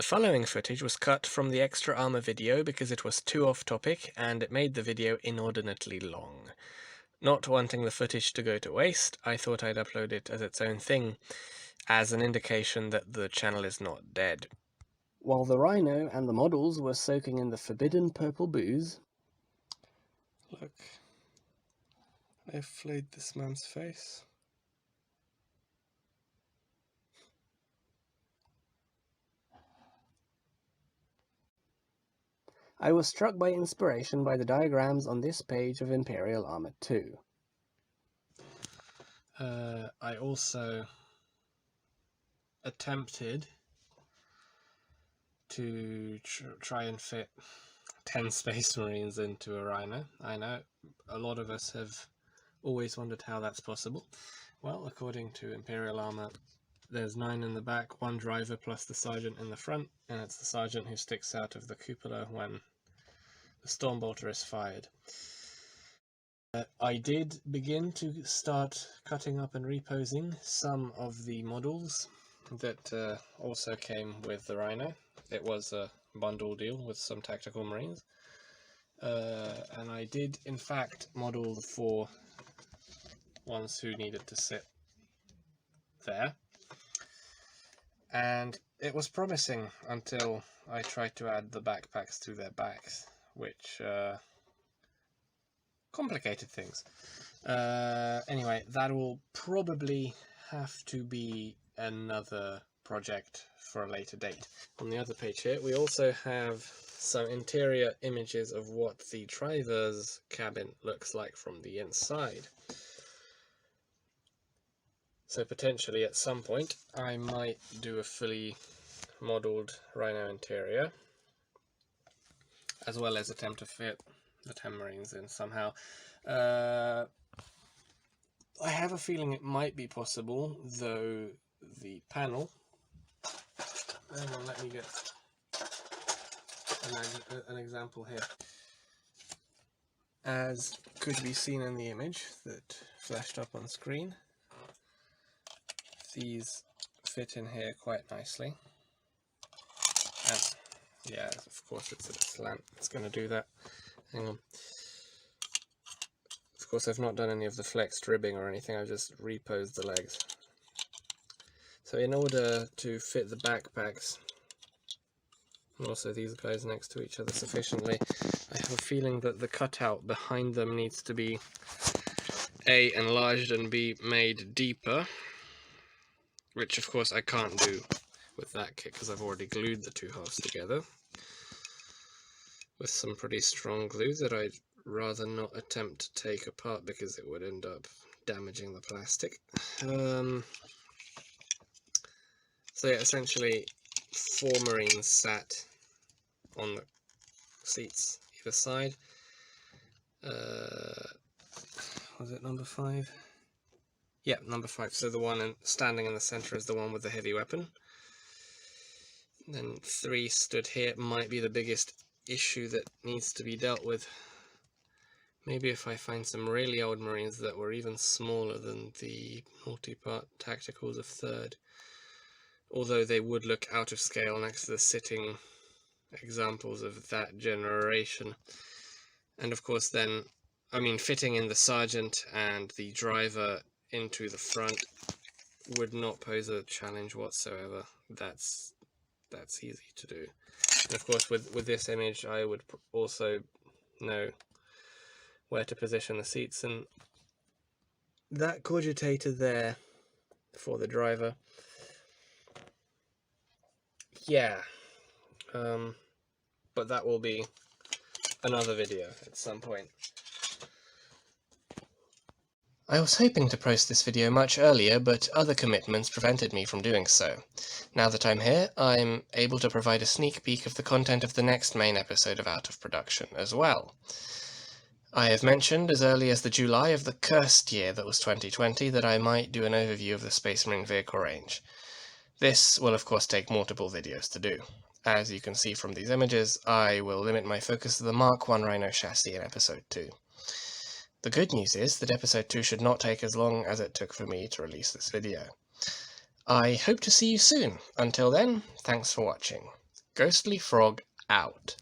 following footage was cut from the Extra Armour video because it was too off-topic and it made the video inordinately long. Not wanting the footage to go to waste, I thought I'd upload it as its own thing, as an indication that the channel is not dead. While the Rhino and the models were soaking in the forbidden purple booze... Look, I've flayed this man's face. I was struck by inspiration by the diagrams on this page of Imperial Armour 2. I also attempted to try and fit 10 Space Marines into a Rhino. I know a lot of us have always wondered how that's possible. Well, according to Imperial Armour, there's 9 in the back, 1 driver plus the sergeant in the front, and it's the sergeant who sticks out of the cupola when the Stormbolter is fired. I did begin to start cutting up and reposing some of the models that also came with the Rhino. It was a bundle deal with some tactical marines. And I did in fact model the 4 ones who needed to sit there. And it was promising until I tried to add the backpacks to their backs, which complicated things. Anyway, that will probably have to be another project for a later date. On the other page here, we also have some interior images of what the driver's cabin looks like from the inside. So potentially at some point I might do a fully modelled Rhino interior, as well as attempt to fit the 10 Marines in somehow. I have a feeling it might be possible, though the panel... Hang on, let me get an example here. As could be seen in the image that flashed up on screen, these fit in here quite nicely. And yeah, of course it's at a slant, it's going to do that. Hang on. Of course I've not done any of the flexed ribbing or anything, I've just reposed the legs. So in order to fit the backpacks, and also these guys next to each other sufficiently, I have a feeling that the cutout behind them needs to be A, enlarged, and B, made deeper, which of course I can't do with that kit because I've already glued the 2 halves together with some pretty strong glue that I'd rather not attempt to take apart because it would end up damaging the plastic. So yeah, essentially 4 Marines sat on the seats either side. Was it number 5? Yeah, number 5. So the one standing in the centre is the one with the heavy weapon. Then 3 stood here. Might be the biggest issue that needs to be dealt with. Maybe if I find some really old Marines that were even smaller than the multi-part tacticals of 3rd. Although they would look out of scale next to the sitting examples of that generation. And of course then, I mean, fitting in the sergeant and the driver into the front would not pose a challenge whatsoever. That's easy to do. And of course with this image I would also know where to position the seats, and that cogitator there for the driver. Yeah, but that will be another video at some point. I was hoping to post this video much earlier, but other commitments prevented me from doing so. Now that I'm here, I'm able to provide a sneak peek of the content of the next main episode of Out of Production as well. I have mentioned as early as the July of the cursed year that was 2020 that I might do an overview of the Space Marine vehicle range. This will of course take multiple videos to do. As you can see from these images, I will limit my focus to the Mark I Rhino chassis in episode 2. The good news is that episode 2 should not take as long as it took for me to release this video. I hope to see you soon. Until then, thanks for watching. Ghostly Frog out.